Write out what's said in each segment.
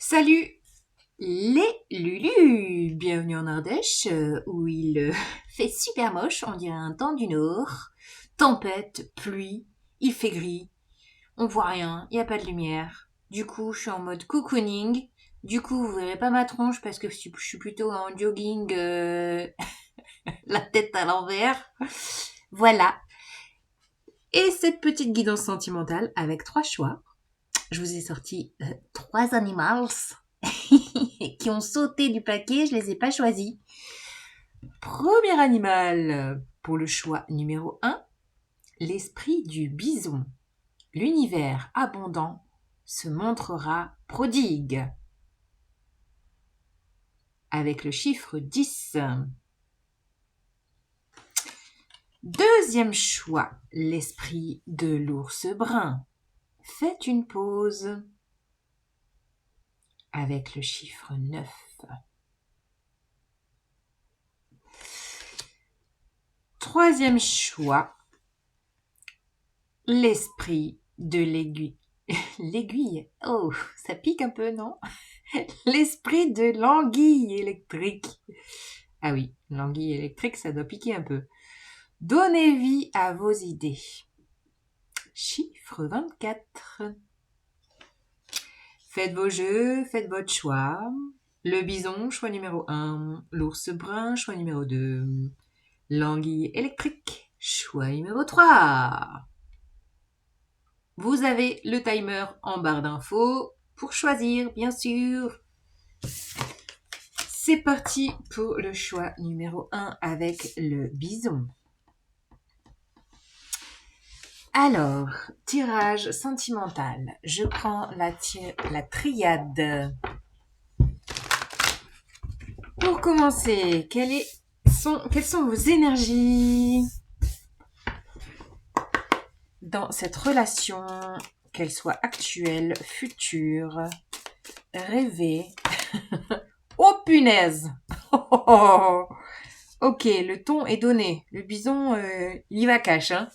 Salut les Lulus! Bienvenue en Ardèche où il fait super moche, on dirait un temps du Nord. Tempête, pluie, il fait gris, on voit rien, il n'y a pas de lumière. Du coup, je suis en mode cocooning. Du coup, vous verrez pas ma tronche parce que je suis plutôt en jogging, la tête à l'envers. Voilà. Et cette petite guidance sentimentale avec 3 choix. Je vous ai sorti 3 animals qui ont sauté du paquet, je les ai pas choisis. Premier animal pour le choix numéro 1, l'esprit du bison. L'univers abondant se montrera prodigue. Avec le chiffre 10. Deuxième choix, l'esprit de l'ours brun. Faites une pause. Avec le chiffre 9. Troisième choix, l'esprit de l'aiguille. L'aiguille, oh, ça pique un peu, non? L'esprit de l'anguille électrique. Ah oui, l'anguille électrique, ça doit piquer un peu. Donnez vie à vos idées. Chiffre 24. Faites vos jeux, faites votre choix. Le bison, choix numéro 1. L'ours brun, choix numéro 2. L'anguille électrique, choix numéro 3. Vous avez le timer en barre d'infos pour choisir, bien sûr. C'est parti pour le choix numéro 1 avec le bison. Alors, tirage sentimental. Je prends la triade. Pour commencer, quelles sont vos énergies dans cette relation, qu'elle soit actuelle, future, rêvée? Oh punaise! Ok, le ton est donné. Le bison, il y va cash, hein.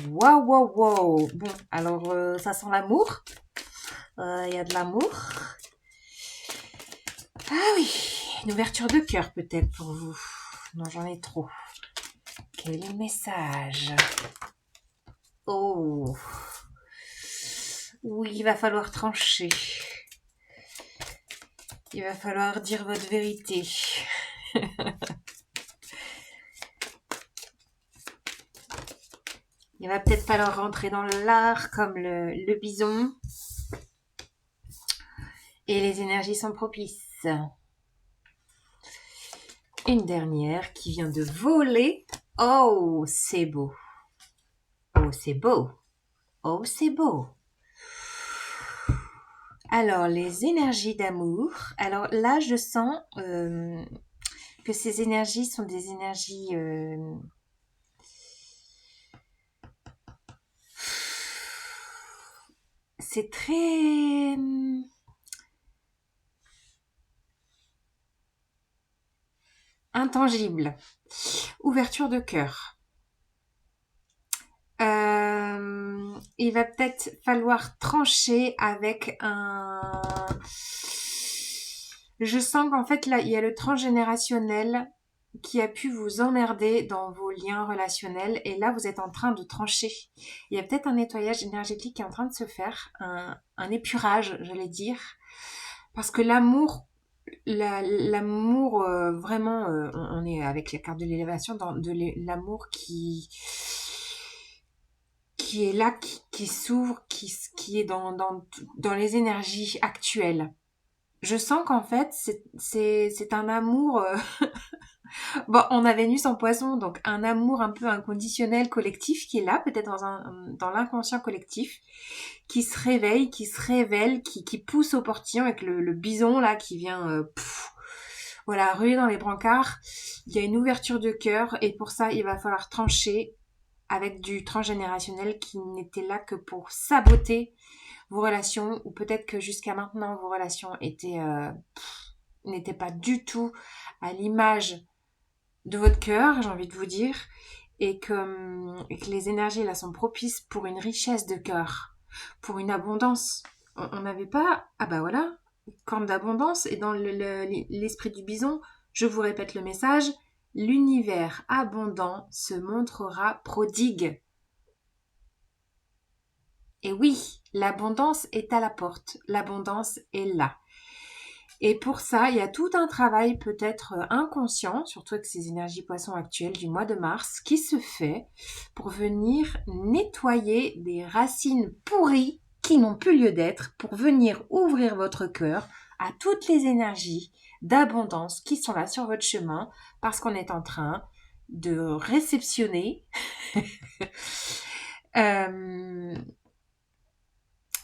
Waouh, waouh, waouh. Bon, alors, ça sent l'amour. Il y a de l'amour. Ah oui, une ouverture de cœur peut-être pour vous. Non, j'en ai trop. Quel est le message? Oh. Oui, il va falloir trancher. Il va falloir dire votre vérité. Il va peut-être falloir rentrer dans l'art comme le bison. Et les énergies sont propices. Une dernière qui vient de voler. Oh, c'est beau. Oh, c'est beau. Oh, c'est beau. Alors, les énergies d'amour. Alors là, je sens que ces énergies sont des énergies c'est très intangible. Ouverture de cœur. Il va peut-être falloir trancher avec un... Je sens qu'en fait, là, il y a le transgénérationnel qui a pu vous emmerder dans vos liens relationnels. Et là, vous êtes en train de trancher. Il y a peut-être un nettoyage énergétique qui est en train de se faire, un épurage, j'allais dire. Parce que l'amour, l'amour, vraiment, on est avec la carte de l'élévation, dans de l'amour qui est là, qui s'ouvre, qui est dans les énergies actuelles. Je sens qu'en fait, c'est un amour... bon, on a Vénus en poisson, donc un amour un peu inconditionnel, collectif, qui est là, peut-être dans l'inconscient collectif, qui se réveille, qui se révèle, qui pousse au portillon avec le bison, là, qui vient... voilà, ruer dans les brancards. Il y a une ouverture de cœur, et pour ça, il va falloir trancher avec du transgénérationnel qui n'était là que pour saboter vos relations, ou peut-être que jusqu'à maintenant vos relations n'étaient pas du tout à l'image de votre cœur, j'ai envie de vous dire, et que les énergies là sont propices pour une richesse de cœur, pour une abondance. On n'avait pas... Ah bah voilà, corne d'abondance et dans l'esprit du bison, je vous répète le message, l'univers abondant se montrera prodigue. Et oui, l'abondance est à la porte, l'abondance est là. Et pour ça, il y a tout un travail peut-être inconscient, surtout avec ces énergies poissons actuelles du mois de mars, qui se fait pour venir nettoyer des racines pourries qui n'ont plus lieu d'être, pour venir ouvrir votre cœur à toutes les énergies d'abondance qui sont là sur votre chemin, parce qu'on est en train de réceptionner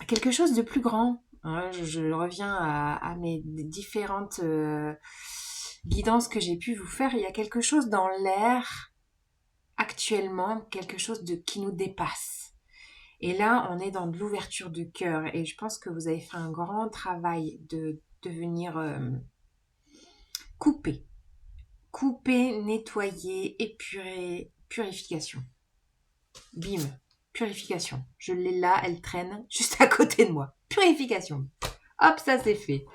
quelque chose de plus grand. Hein. Je reviens à mes différentes guidances que j'ai pu vous faire. Il y a quelque chose dans l'air actuellement, quelque chose qui nous dépasse. Et là, on est dans de l'ouverture de cœur. Et je pense que vous avez fait un grand travail de venir couper. Couper, nettoyer, épurer, purification. Bim, purification. Je l'ai là, elle traîne juste à côté de moi. Purification. Hop, ça c'est fait.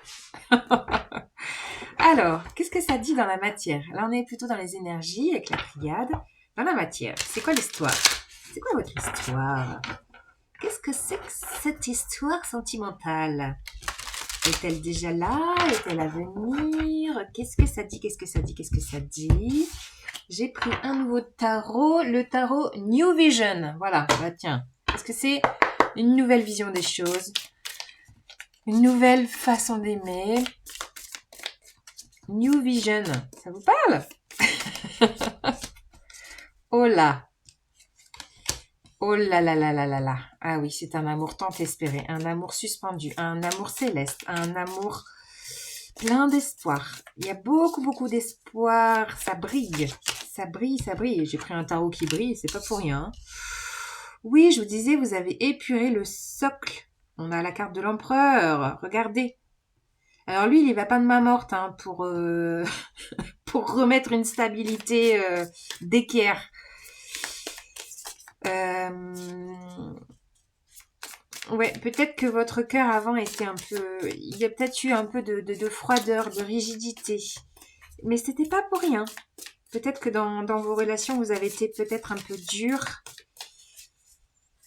Alors, qu'est-ce que ça dit dans la matière? Là, on est plutôt dans les énergies avec la triade. Dans la matière, c'est quoi l'histoire? C'est quoi votre histoire? Qu'est-ce que c'est que cette histoire sentimentale? Est-elle déjà là? Est-elle à venir? Qu'est-ce que ça dit? Qu'est-ce que ça dit? Qu'est-ce que ça dit? J'ai pris un nouveau tarot, le tarot New Vision. Voilà, bah tiens. Est-ce que c'est une nouvelle vision des choses? Une nouvelle façon d'aimer? New Vision, ça vous parle? Oh là! Oh là là là là là là. Ah oui, c'est un amour tant espéré, un amour suspendu, un amour céleste, un amour plein d'espoir. Il y a beaucoup, beaucoup d'espoir. Ça brille. Ça brille, ça brille. J'ai pris un tarot qui brille, c'est pas pour rien. Oui, je vous disais, vous avez épuré le socle. On a la carte de l'empereur. Regardez. Alors lui, il va pas de main morte hein, pour remettre une stabilité d'équerre. Ouais, peut-être que votre cœur avant était un peu... Il y a peut-être eu un peu de froideur, de rigidité. Mais c'était pas pour rien. Peut-être que dans vos relations, vous avez été peut-être un peu dur.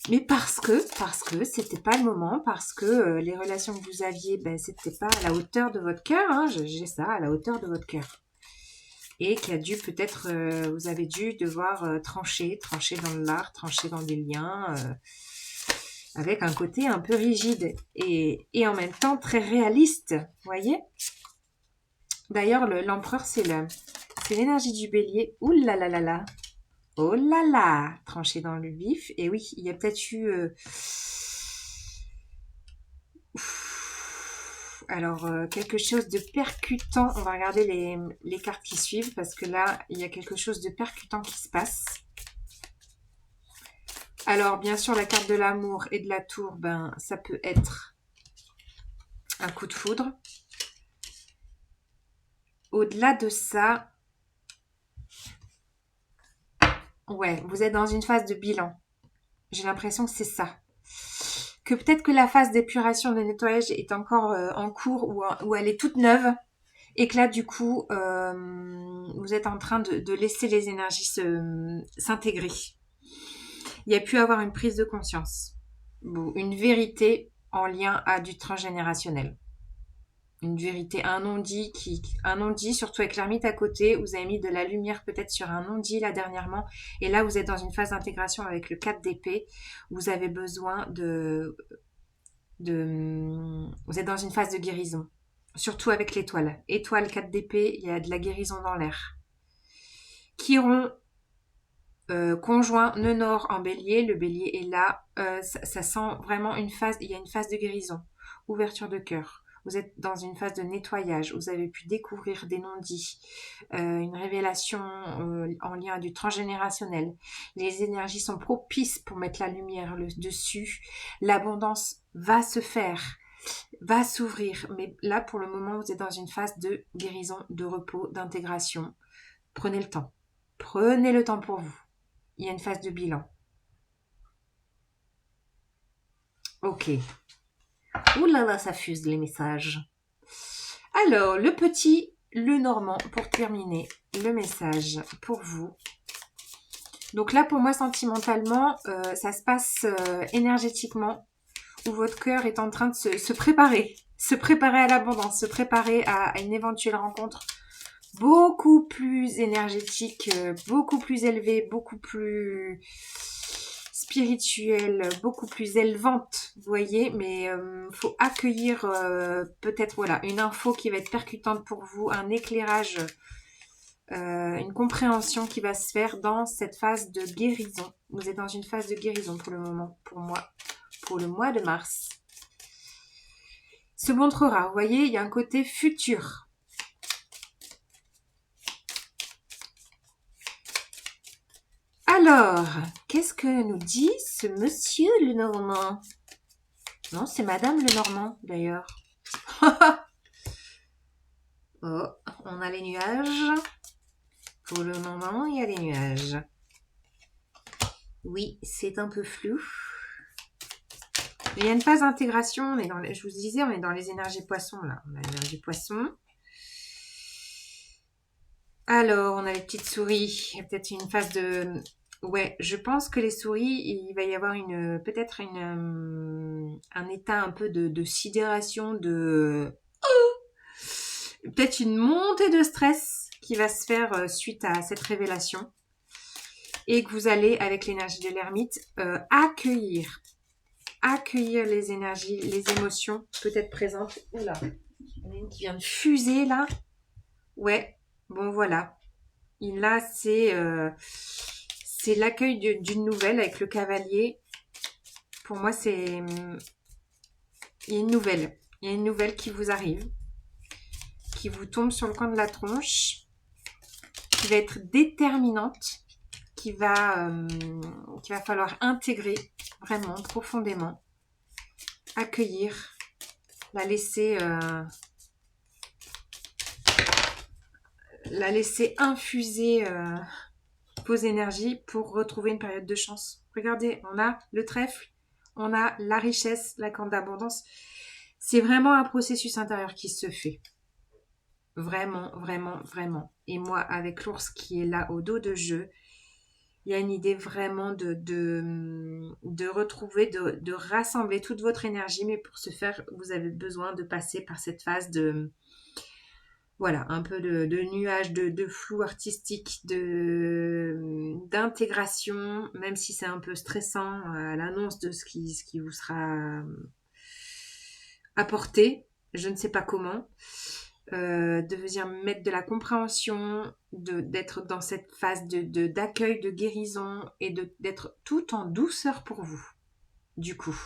Mais parce que c'était pas le moment, parce que les relations que vous aviez, ben, c'était pas à la hauteur de votre cœur. Hein, j'ai ça, à la hauteur de votre cœur. Et qui a dû peut-être, vous avez dû devoir trancher dans l'art, trancher dans des liens, avec un côté un peu rigide et en même temps très réaliste, voyez. D'ailleurs, l'empereur, c'est l'énergie du bélier. Ouh là là là là. Oh là là, tranché dans le vif. Et oui, il y a peut-être eu... Alors, quelque chose de percutant. On va regarder les cartes qui suivent parce que là, il y a quelque chose de percutant qui se passe. Alors, bien sûr, la carte de l'amour et de la tour, ben, ça peut être un coup de foudre. Au-delà de ça, ouais, vous êtes dans une phase de bilan. J'ai l'impression que c'est ça. Que peut-être que la phase d'épuration, de nettoyage est encore en cours ou elle est toute neuve. Et que là, du coup, vous êtes en train de laisser les énergies s'intégrer. Il y a pu avoir une prise de conscience. Bon, une vérité en lien à du transgénérationnel. Une vérité, un non-dit, surtout avec l'ermite à côté. Vous avez mis de la lumière peut-être sur un non-dit là dernièrement. Et là, vous êtes dans une phase d'intégration avec le 4 d'épée. Vous avez besoin vous êtes dans une phase de guérison. Surtout avec l'étoile. Étoile 4 d'épée, il y a de la guérison dans l'air. Chiron, conjoint nœud nord en bélier. Le bélier est là. Ça sent vraiment une phase, il y a une phase de guérison. Ouverture de cœur. Vous êtes dans une phase de nettoyage. Vous avez pu découvrir des non-dits, une révélation en lien du transgénérationnel. Les énergies sont propices pour mettre la lumière dessus. L'abondance va se faire, va s'ouvrir. Mais là, pour le moment, vous êtes dans une phase de guérison, de repos, d'intégration. Prenez le temps. Prenez le temps pour vous. Il y a une phase de bilan. Ok. Ouh là là, ça fuse les messages. Alors, le petit, le normand, pour terminer le message pour vous. Donc là, pour moi, sentimentalement, ça se passe énergétiquement, où votre cœur est en train de se préparer à l'abondance, se préparer à une éventuelle rencontre beaucoup plus énergétique, beaucoup plus élevée, beaucoup plus spirituelle, beaucoup plus élevante, vous voyez, mais faut accueillir peut-être voilà une info qui va être percutante pour vous, un éclairage, une compréhension qui va se faire dans cette phase de guérison. Vous êtes dans une phase de guérison pour le moment, pour moi, pour le mois de mars. Se montrera, vous voyez, il y a un côté futur. Alors, qu'est-ce que nous dit ce monsieur le Normand? Non, c'est madame le Normand, d'ailleurs. Oh, on a les nuages. Pour le moment, il y a les nuages. Oui, c'est un peu flou. Il y a une phase d'intégration. On est dans, je vous disais, on est dans les énergies poissons, là. On a l'énergie poisson. Alors, on a les petites souris. Il y a peut-être une phase de... Ouais, je pense que les souris, il va y avoir peut-être un état un peu de sidération, peut-être une montée de stress qui va se faire suite à cette révélation. Et que vous allez, avec l'énergie de l'ermite, accueillir les énergies, les émotions peut-être présentes. Oula, il y en a une qui vient de fuser là. Ouais, bon voilà. Là, c'est l'accueil d'une nouvelle avec le cavalier. Pour moi, il y a une nouvelle. Il y a une nouvelle qui vous arrive, qui vous tombe sur le coin de la tronche, qui va être déterminante, qu'il va falloir intégrer vraiment profondément, accueillir, la laisser infuser vos énergies pour retrouver une période de chance. Regardez, on a le trèfle, on a la richesse, la corne d'abondance. C'est vraiment un processus intérieur qui se fait. Vraiment, vraiment, vraiment. Et moi, avec l'ours qui est là au dos de jeu, il y a une idée vraiment de retrouver, de rassembler toute votre énergie. Mais pour ce faire, vous avez besoin de passer par cette phase de... Voilà, un peu de nuage, de flou artistique, d'intégration, même si c'est un peu stressant à l'annonce de ce qui vous sera apporté, je ne sais pas comment, de venir mettre de la compréhension, d'être dans cette phase d'accueil, de guérison et d'être tout en douceur pour vous, du coup.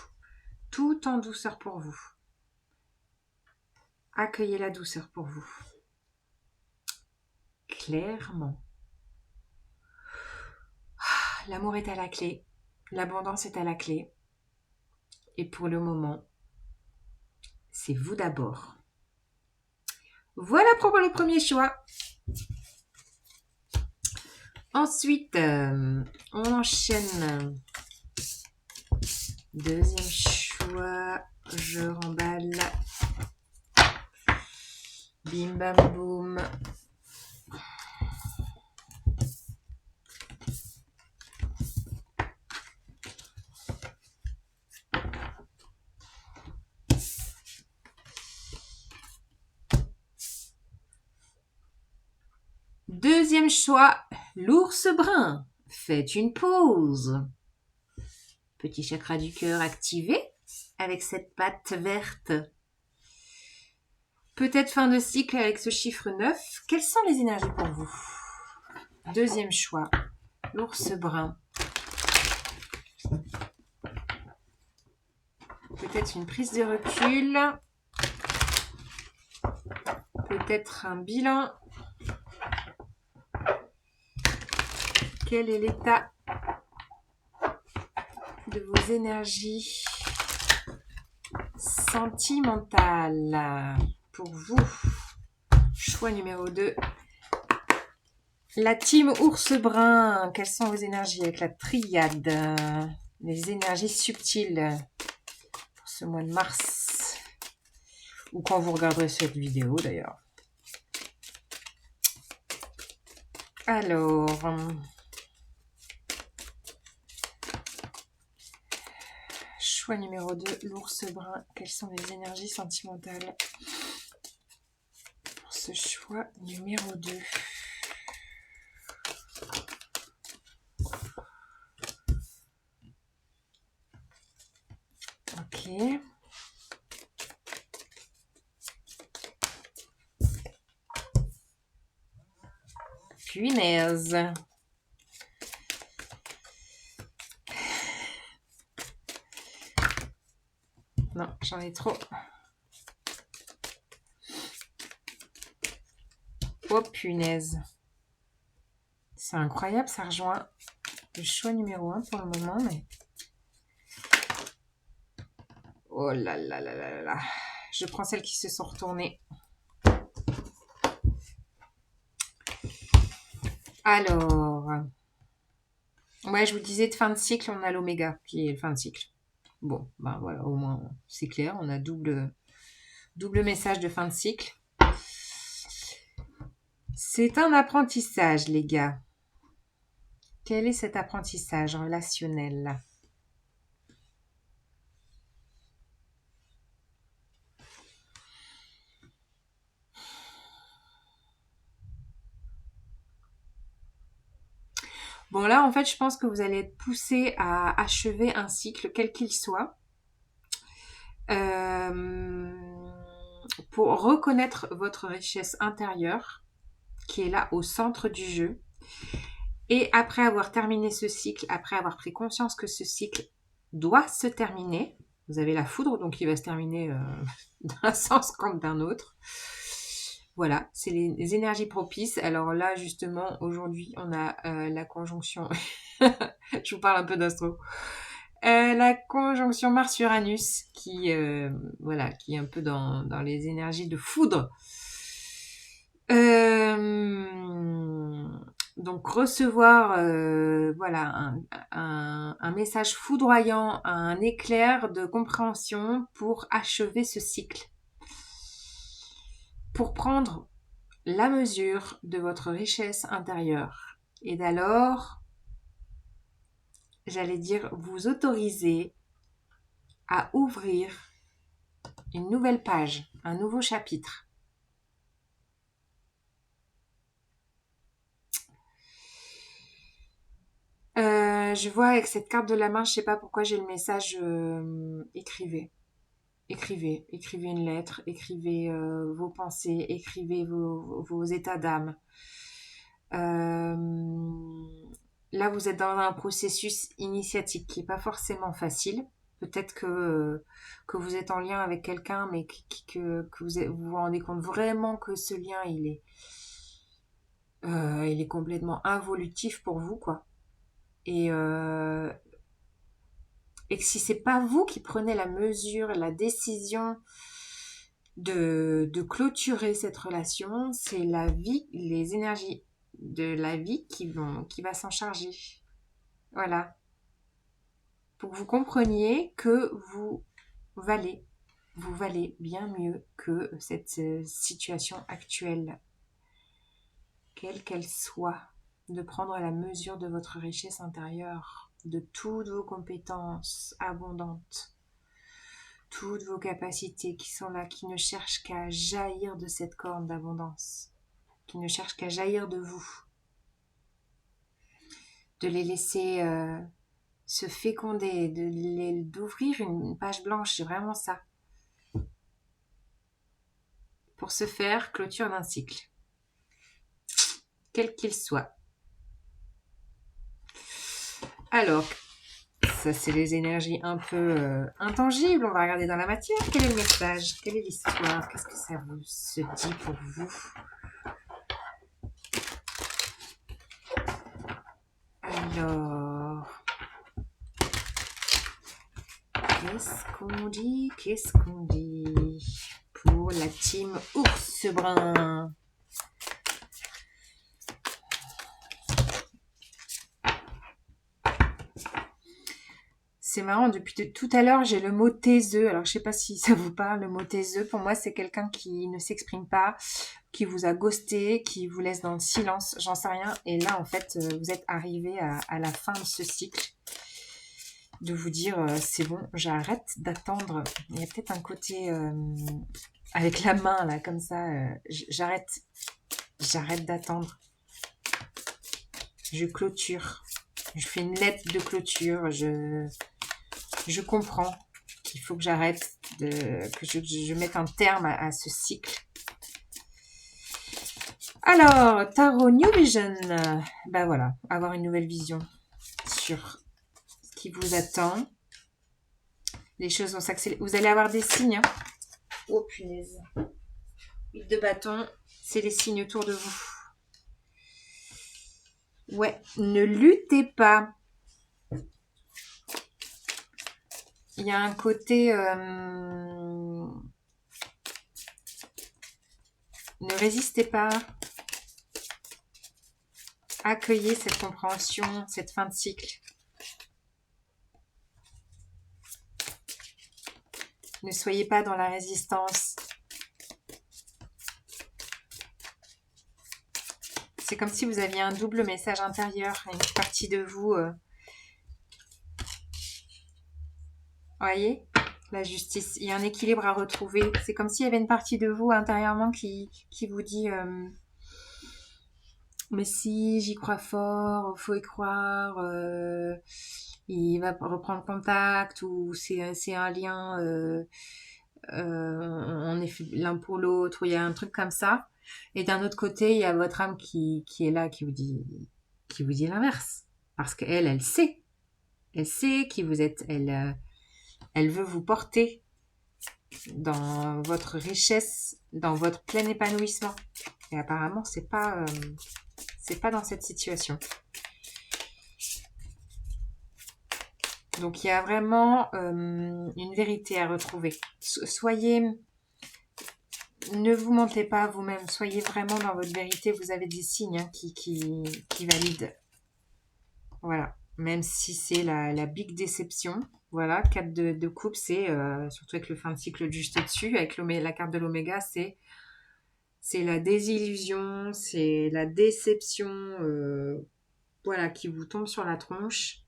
Tout en douceur pour vous. Accueillez la douceur pour vous. Clairement. L'amour est à la clé. L'abondance est à la clé. Et pour le moment, c'est vous d'abord. Voilà pour le premier choix. Ensuite, on enchaîne. Deuxième choix, je remballe. Bim bam boum. Deuxième choix, l'ours brun. Faites une pause. Petit chakra du cœur activé avec cette patte verte. Peut-être fin de cycle avec ce chiffre 9. Quelles sont les énergies pour vous? Deuxième choix, l'ours brun. Peut-être une prise de recul. Peut-être un bilan. Quel est l'état de vos énergies sentimentales pour vous? Choix numéro 2. La team ours brun. Quelles sont vos énergies avec la triade? Les énergies subtiles pour ce mois de mars. Ou quand vous regarderez cette vidéo d'ailleurs. Alors, choix numéro 2, l'ours brun. Quelles sont les énergies sentimentales pour ce choix numéro 2? Ok. Punaise. Non, j'en ai trop. Oh punaise. C'est incroyable, ça rejoint le choix numéro 1 pour le moment, mais... Oh là là là là là. Je prends celles qui se sont retournées. Alors... Ouais, je vous disais, de fin de cycle, on a l'oméga, qui est le fin de cycle. Bon, ben voilà, au moins, c'est clair. On a double message de fin de cycle. C'est un apprentissage, les gars. Quel est cet apprentissage relationnel ? Bon, là, en fait, je pense que vous allez être poussé à achever un cycle, quel qu'il soit, pour reconnaître votre richesse intérieure, qui est là au centre du jeu. Et après avoir terminé ce cycle, après avoir pris conscience que ce cycle doit se terminer, vous avez la foudre, donc il va se terminer d'un sens comme d'un autre. Voilà, c'est les énergies propices. Alors là, justement, aujourd'hui, on a la conjonction... Je vous parle un peu d'astro. La conjonction Mars-Uranus qui, voilà, qui est un peu dans les énergies de foudre. Donc recevoir voilà, un message foudroyant, un éclair de compréhension pour achever ce cycle. Pour prendre la mesure de votre richesse intérieure. Et d'alors, j'allais dire, vous autoriser à ouvrir une nouvelle page, un nouveau chapitre. Je vois avec cette carte de la main, je sais pas pourquoi j'ai le message écrivez. Écrivez une lettre, écrivez vos pensées, écrivez vos états d'âme. Là, vous êtes dans un processus initiatique qui n'est pas forcément facile. Peut-être que vous êtes en lien avec quelqu'un, mais que vous rendez compte vraiment que ce lien, il est complètement involutif pour vous, quoi. Et que si c'est pas vous qui prenez la mesure, la décision de clôturer cette relation, c'est la vie, les énergies de la vie qui va s'en charger. Voilà. Pour que vous compreniez que vous valez bien mieux que cette situation actuelle, quelle qu'elle soit, de prendre la mesure de votre richesse intérieure, de toutes vos compétences abondantes, toutes vos capacités qui sont là, qui ne cherchent qu'à jaillir de cette corne d'abondance, qui ne cherchent qu'à jaillir de vous, de les laisser se féconder, d'ouvrir une page blanche, c'est vraiment ça. Pour ce faire, clôture d'un cycle, quel qu'il soit. Alors, ça c'est les énergies un peu intangibles, on va regarder dans la matière. Quel est le message? Quelle est l'histoire? Qu'est-ce que ça vous se dit pour vous? Alors, qu'est-ce qu'on dit pour la team ours brun? C'est marrant, depuis tout à l'heure, j'ai le mot taiseux. Alors, je sais pas si ça vous parle, le mot taiseux. Pour moi, c'est quelqu'un qui ne s'exprime pas, qui vous a ghosté, qui vous laisse dans le silence, j'en sais rien. Et là, en fait, vous êtes arrivé à la fin de ce cycle, de vous dire, c'est bon, j'arrête d'attendre. Il y a peut-être un côté avec la main, là, comme ça, j'arrête d'attendre. Je clôture. Je fais une lettre de clôture. Je comprends qu'il faut que j'arrête, que je mette un terme à ce cycle. Alors, Tarot New Vision. Ben voilà, avoir une nouvelle vision sur ce qui vous attend. Les choses vont s'accélérer. Vous allez avoir des signes. Hein. Oh punaise. 8 de bâton, c'est les signes autour de vous. Ouais, ne luttez pas. Il y a un côté... ne résistez pas. Accueillez cette compréhension, cette fin de cycle. Ne soyez pas dans la résistance. C'est comme si vous aviez un double message intérieur, une partie de vous. Voyez, la justice. Il y a un équilibre à retrouver. C'est comme s'il y avait une partie de vous intérieurement qui vous dit mais si, j'y crois fort, faut y croire, il va reprendre contact, ou c'est un lien, on est fait l'un pour l'autre, ou il y a un truc comme ça. Et d'un autre côté, il y a votre âme qui est là, qui vous dit l'inverse. Parce qu'elle, elle sait. Elle sait qui vous êtes. Elle veut vous porter dans votre richesse, dans votre plein épanouissement. Et apparemment, c'est pas dans cette situation. Donc, il y a vraiment une vérité à retrouver. Ne vous mentez pas à vous-même. Soyez vraiment dans votre vérité. Vous avez des signes hein, qui valident. Voilà. Même si c'est la big déception. Voilà. 4 de coupe, c'est surtout avec le fin de cycle juste au-dessus. Avec la carte de l'oméga, c'est la désillusion, c'est la déception, voilà, qui vous tombe sur la tronche.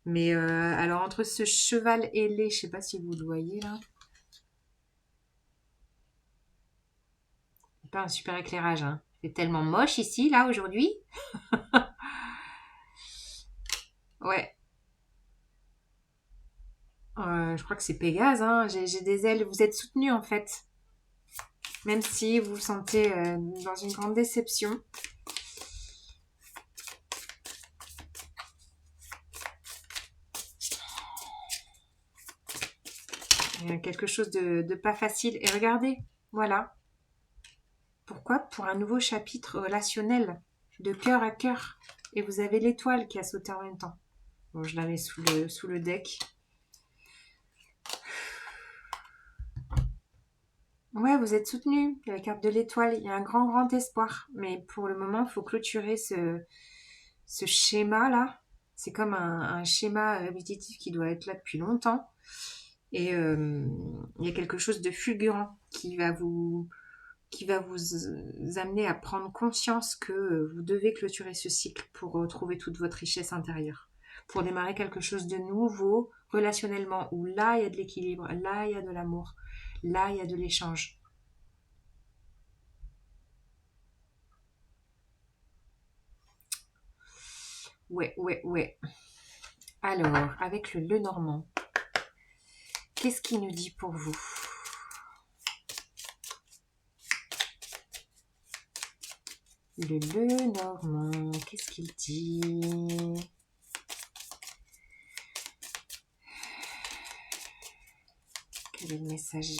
Mais alors entre ce cheval ailé, je sais pas si vous le voyez là, c'est pas un super éclairage, hein. C'est tellement moche ici là aujourd'hui. Ouais. Je crois que c'est Pégase, hein. J'ai des ailes. Vous êtes soutenu en fait, même si vous vous sentez dans une grande déception. Il y a quelque chose de pas facile. Et regardez, voilà. Pourquoi? Pour un nouveau chapitre relationnel, de cœur à cœur. Et vous avez l'étoile qui a sauté en même temps. Bon, je la mets sous le deck. Ouais, vous êtes soutenu. La carte de l'étoile, il y a un grand, grand espoir. Mais pour le moment, il faut clôturer ce schéma-là. C'est comme un schéma répétitif qui doit être là depuis longtemps. Et il y a quelque chose de fulgurant qui va vous amener à prendre conscience que vous devez clôturer ce cycle pour retrouver toute votre richesse intérieure. Pour démarrer quelque chose de nouveau relationnellement, où là, il y a de l'équilibre, là, il y a de l'amour, là, il y a de l'échange. Ouais. Alors, avec le Lenormand, qu'est-ce qu'il nous dit pour vous? Le Lenormand, qu'est-ce qu'il dit? Quel est le message?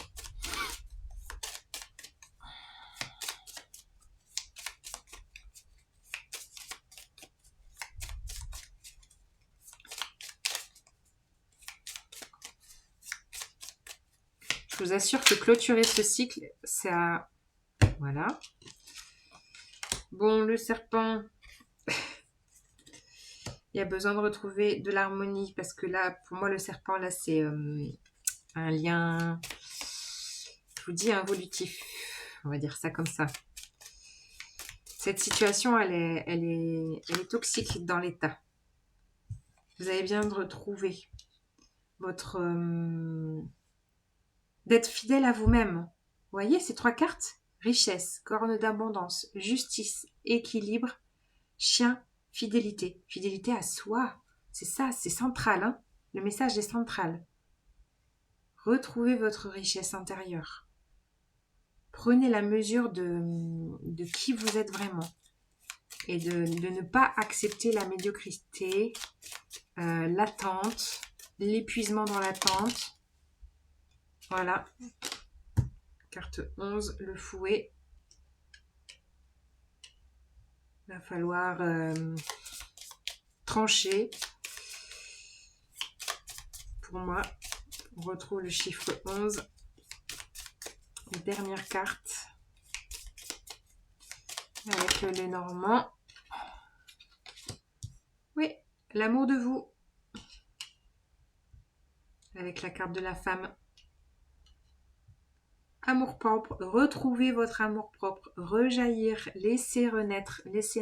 Je vous assure que clôturer ce cycle, ça... Voilà. Bon, le serpent... Il y a besoin de retrouver de l'harmonie parce que là, pour moi, le serpent, là, c'est un lien, je vous dis, involutif. On va dire ça comme ça. Cette situation, elle est toxique dans l'état. Vous avez besoin de retrouver votre... d'être fidèle à vous-même. Vous voyez ces 3 cartes? Richesse, corne d'abondance, justice, équilibre, chien, fidélité. Fidélité à soi. C'est ça, c'est central. Hein, le message est central. Retrouvez votre richesse intérieure. Prenez la mesure de qui vous êtes vraiment. Et de ne pas accepter la médiocrité, l'attente, l'épuisement dans l'attente. Voilà. Carte 11, le fouet. Il va falloir trancher. Pour moi, on retrouve le chiffre 11. Dernière carte. Avec le Lénormand. Oui, l'amour de vous. Avec la carte de la femme. Amour propre, retrouvez votre amour propre, rejaillir, laissez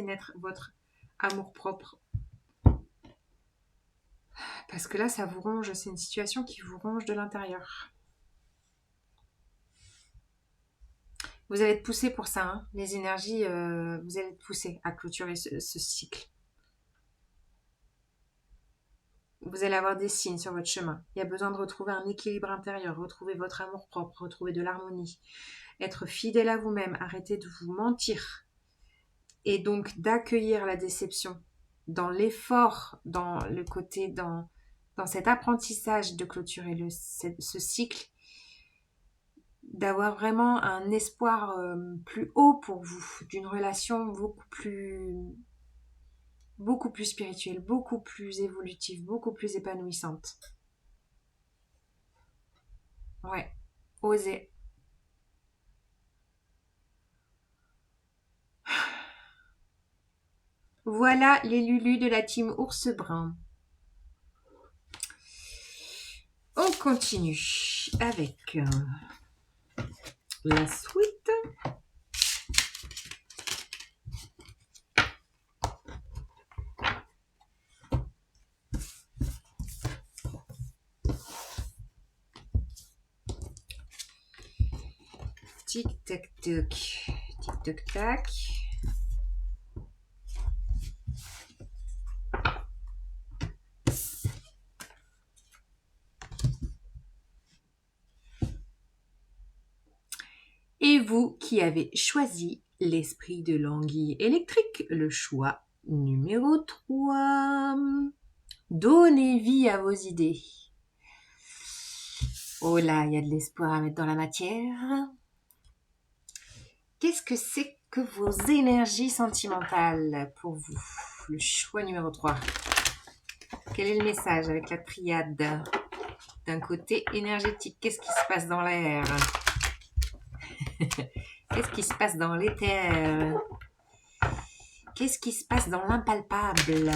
naître votre amour propre. Parce que là, ça vous ronge, c'est une situation qui vous ronge de l'intérieur. Vous allez être poussé pour ça, hein. Les énergies, vous allez être poussé à clôturer ce cycle. Vous allez avoir des signes sur votre chemin. Il y a besoin de retrouver un équilibre intérieur, retrouver votre amour propre, retrouver de l'harmonie, être fidèle à vous-même, arrêter de vous mentir et donc d'accueillir la déception dans l'effort, dans le côté, dans cet apprentissage de clôturer ce cycle, d'avoir vraiment un espoir plus haut pour vous, d'une relation beaucoup plus spirituelle, beaucoup plus évolutive, beaucoup plus épanouissante. Ouais, osez. Voilà les Lulus de la team Ours Brun. On continue avec la suite. Tic tac toc, tic toc tac. Et vous qui avez choisi l'esprit de l'anguille électrique, le choix numéro 3. Donnez vie à vos idées. Oh là, il y a de l'espoir à mettre dans la matière. Qu'est-ce que c'est que vos énergies sentimentales pour vous? Le choix numéro 3. Quel est le message avec la triade? D'un côté énergétique, qu'est-ce qui se passe dans l'air? Qu'est-ce qui se passe dans l'éther? Qu'est-ce qui se passe dans l'impalpable?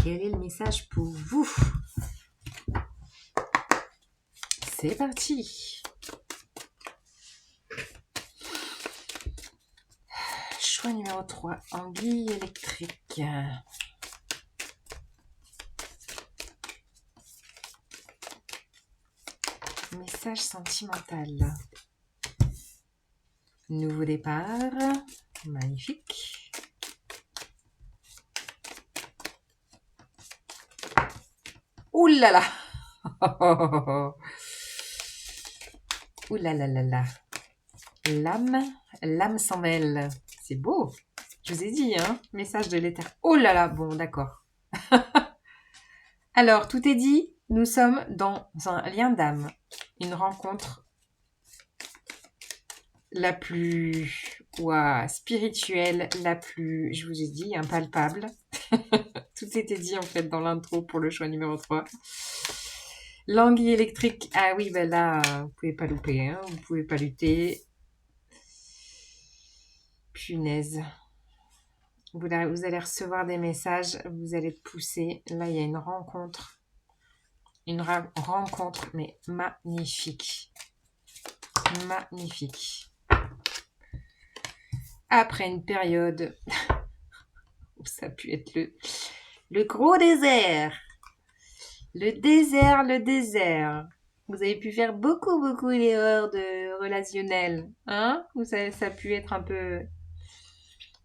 Quel est le message pour vous? C'est parti. Choix numéro 3, anguille électrique. Message sentimental. Nouveau départ. Magnifique. Ouh là là. Ouh là là là là. L'âme s'en mêle. C'est beau. Je vous ai dit, hein. Message de l'éther. Oh là là. Bon, d'accord. Alors, tout est dit. Nous sommes dans un lien d'âme. Une rencontre la plus spirituelle, la plus, je vous ai dit, impalpable. Tout était dit en fait dans l'intro pour le choix numéro 3. L'anguille électrique, ah oui, ben là, vous pouvez pas louper, hein, vous pouvez pas lutter. Punaise. Vous allez recevoir des messages, vous allez être poussé. Là, il y a une rencontre. Rencontre, mais magnifique. Magnifique. Après une période où ça a pu être le gros désert. Le désert. Vous avez pu faire beaucoup d'erreurs de relationnelles. Hein? Ça a pu être un peu...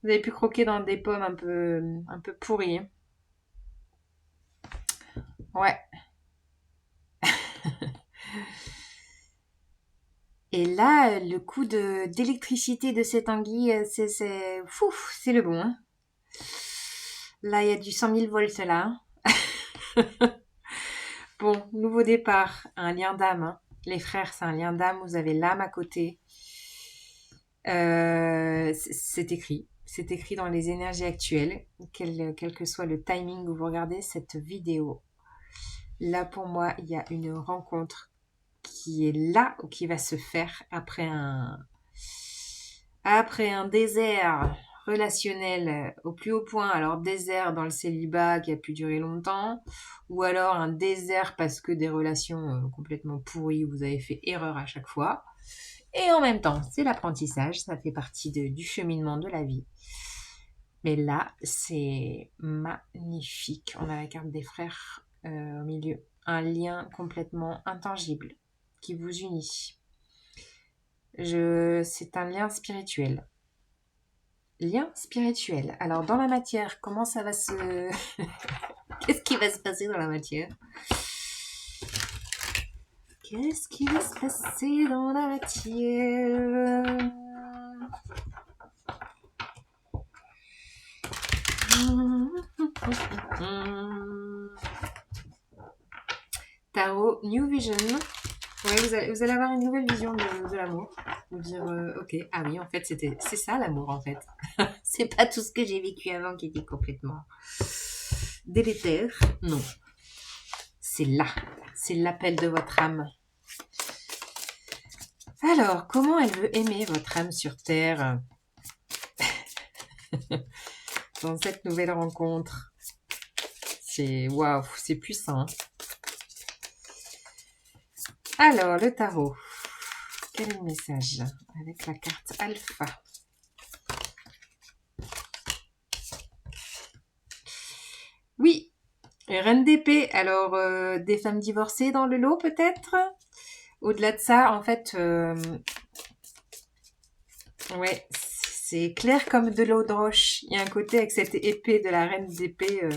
Vous avez pu croquer dans des pommes un peu pourries. Ouais. Et là, le coup d'électricité de cette anguille, c'est le bon. Hein. Là, il y a du 100 000 volts là. Bon, nouveau départ, un lien d'âme. Hein. Les frères, c'est un lien d'âme. Vous avez l'âme à côté. C'est écrit. C'est écrit dans les énergies actuelles, quel que soit le timing où vous regardez cette vidéo. Là, pour moi, il y a une rencontre qui est là ou qui va se faire après un désert relationnel au plus haut point. Alors, désert dans le célibat qui a pu durer longtemps, ou alors un désert parce que des relations complètement pourries, vous avez fait erreur à chaque fois. Et en même temps, c'est l'apprentissage, ça fait partie du cheminement de la vie. Mais là, c'est magnifique. On a la carte des frères au milieu. Un lien complètement intangible qui vous unit. C'est un lien spirituel. Lien spirituel. Alors, dans la matière, comment ça va se... Qu'est-ce qui va se passer dans la matière? Qu'est-ce qui va se passer dans la matière? Tarot New Vision. Ouais, vous allez avoir une nouvelle vision de l'amour. Vous dire, ok, ah oui, en fait, c'est ça l'amour, en fait. C'est pas tout ce que j'ai vécu avant qui était complètement délétère. Non. C'est là. C'est l'appel de votre âme. Alors, comment elle veut aimer votre âme sur Terre dans cette nouvelle rencontre? C'est waouh, c'est puissant. Alors, le tarot. Quel est le message avec la carte Alpha? Oui, reine d'épée. Alors, des femmes divorcées dans le lot peut-être? Au-delà de ça, en fait, ouais, c'est clair comme de l'eau de roche. Il y a un côté avec cette épée de la reine d'épée.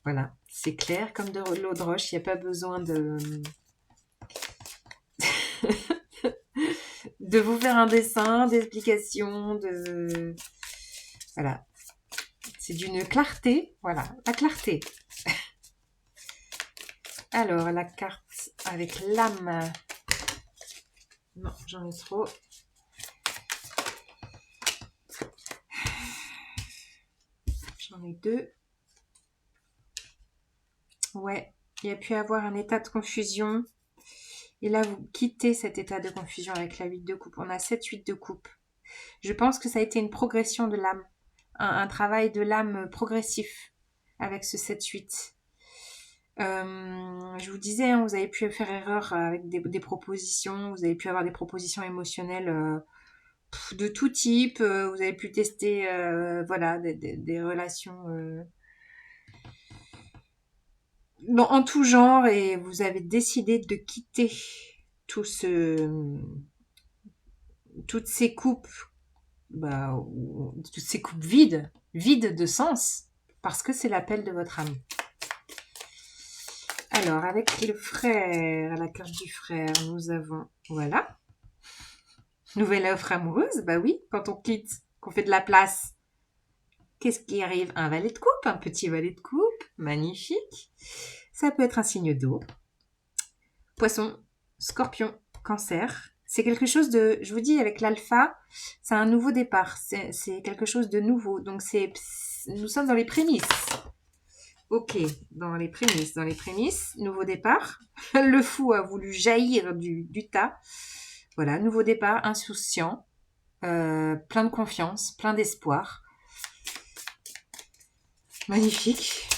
Voilà, c'est clair comme de l'eau de roche. Il n'y a pas besoin de vous faire un dessin, d'explication, Voilà. C'est d'une clarté. Voilà, la clarté. Alors, la carte avec l'âme. Non, j'en ai trop. J'en ai deux. Ouais, il y a pu avoir un état de confusion. Et là, vous quittez cet état de confusion avec la 8 de coupe. On a 7-8 de coupe. Je pense que ça a été une progression de l'âme. Un travail de l'âme progressif avec ce 7-8. Je vous disais, hein, vous avez pu faire erreur avec des propositions. Vous avez pu avoir des propositions émotionnelles de tout type. Vous avez pu tester voilà, des relations en tout genre. Et vous avez décidé de quitter toutes ces coupes toutes ces coupes vides de sens, parce que c'est l'appel de votre âme. Alors, avec le frère, la carte du frère, nous avons, voilà, nouvelle offre amoureuse, bah oui, quand on quitte, qu'on fait de la place, qu'est-ce qui arrive? Un valet de coupe, un petit valet de coupe, magnifique. Ça peut être un signe d'eau. Poisson, scorpion, cancer. C'est quelque chose de, je vous dis, avec l'alpha, c'est un nouveau départ. C'est quelque chose de nouveau. Donc, nous sommes dans les prémices. Ok, dans les prémices, nouveau départ. Le fou a voulu jaillir du tas. Voilà, nouveau départ, insouciant, plein de confiance, plein d'espoir. Magnifique.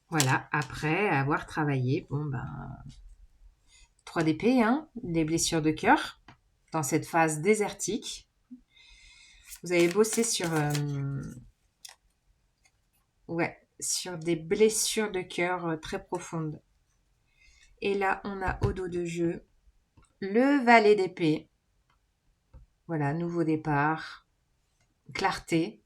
Voilà, après avoir travaillé, bon ben, 3 d'épée, hein, les blessures de cœur, dans cette phase désertique. Vous avez bossé sur, ouais, sur des blessures de cœur très profondes. Et là, on a au dos de jeu le valet d'épée. Voilà, nouveau départ, clarté.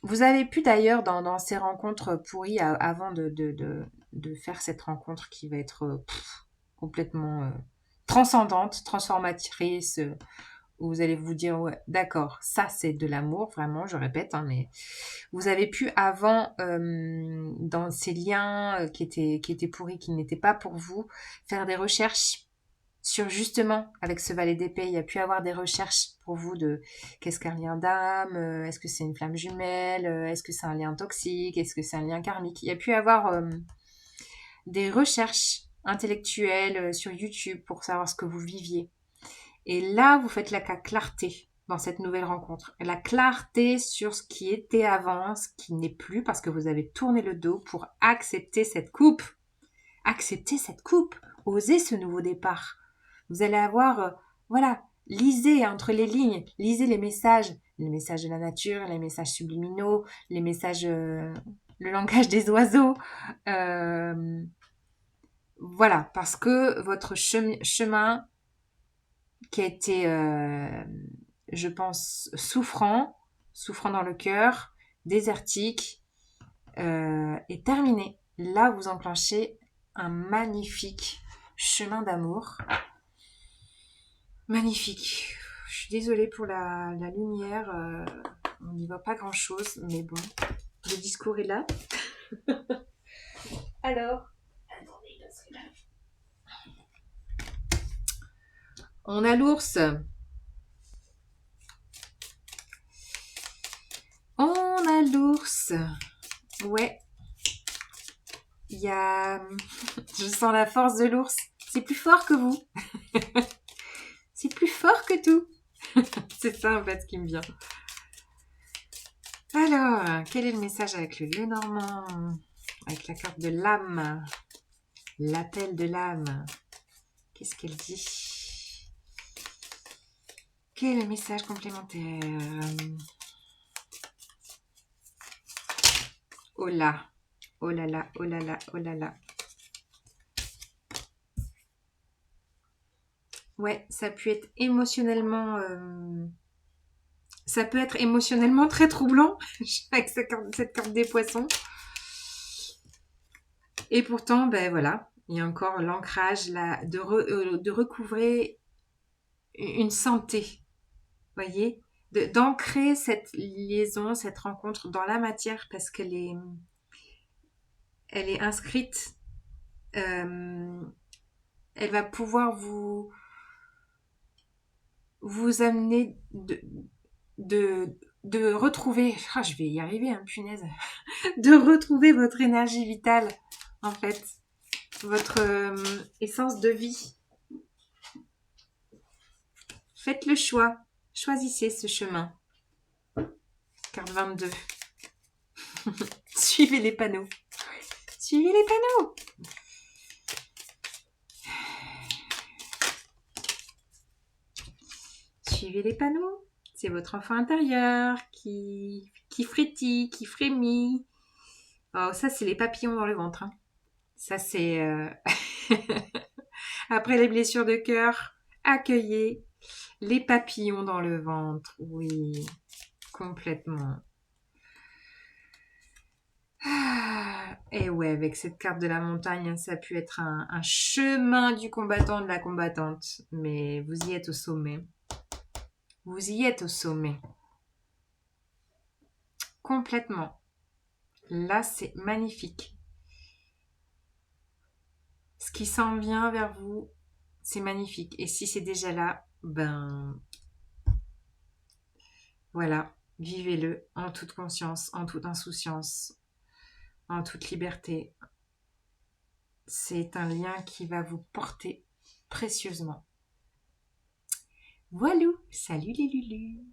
Vous avez pu d'ailleurs, dans ces rencontres pourries, avant de faire cette rencontre qui va être complètement transcendante, transformatrice, où vous allez vous dire, ouais, d'accord, ça c'est de l'amour, vraiment, je répète, hein, mais vous avez pu avant, dans ces liens qui étaient pourris, qui n'étaient pas pour vous, faire des recherches sur justement, avec ce valet d'épée, il y a pu avoir des recherches pour vous de qu'est-ce qu'un lien d'âme, est-ce que c'est une flamme jumelle, est-ce que c'est un lien toxique, est-ce que c'est un lien karmique. Il y a pu avoir des recherches intellectuelles sur YouTube pour savoir ce que vous viviez. Et là, vous faites la clarté dans cette nouvelle rencontre. La clarté sur ce qui était avant, ce qui n'est plus, parce que vous avez tourné le dos pour accepter cette coupe. Accepter cette coupe. Oser ce nouveau départ. Vous allez avoir, voilà, lisez entre les lignes, lisez les messages de la nature, les messages subliminaux, les messages, le langage des oiseaux. Voilà, parce que votre chemin qui a été, je pense, souffrant dans le cœur, désertique, est terminé. Là, vous enclenchez un magnifique chemin d'amour. Magnifique. Je suis désolée pour la lumière. On n'y voit pas grand-chose, mais bon, le discours est là. Alors, attendez, parce que là... On a l'ours. On a l'ours. Ouais. Il y a... Je sens la force de l'ours. C'est plus fort que vous. C'est plus fort que tout. C'est ça, en fait, ce qui me vient. Alors, quel est le message avec le lieu normand? Avec la carte de l'âme. L'appel de l'âme. Qu'est-ce qu'elle dit? Quel est le message complémentaire? Oh là, oh là là, oh là là, oh là là. Ouais, ça peut être émotionnellement... ça peut être émotionnellement très troublant avec cette carte des poissons. Et pourtant, ben voilà, il y a encore l'ancrage là, de recouvrer une santé, voyez, d'ancrer cette liaison, cette rencontre dans la matière parce elle est inscrite. Elle va pouvoir vous amener de retrouver, je vais y arriver, hein, punaise, de retrouver votre énergie vitale, en fait, votre essence de vie. Faites le choix, choisissez ce chemin. Carte 22. Suivez les panneaux. Suivez les panneaux. Suivez les panneaux. C'est votre enfant intérieur qui frétille, qui frémit. Oh, ça, c'est les papillons dans le ventre. Hein. Ça, c'est... Après les blessures de cœur, accueillez les papillons dans le ventre. Oui, complètement. Et ouais, avec cette carte de la montagne, ça a pu être un chemin du combattant, de la combattante. Mais vous y êtes au sommet. Vous y êtes au sommet. Complètement. Là, c'est magnifique. Ce qui s'en vient vers vous, c'est magnifique. Et si c'est déjà là, ben voilà, vivez-le en toute conscience, en toute insouciance, en toute liberté. C'est un lien qui va vous porter précieusement. Voilou, salut les Lulus.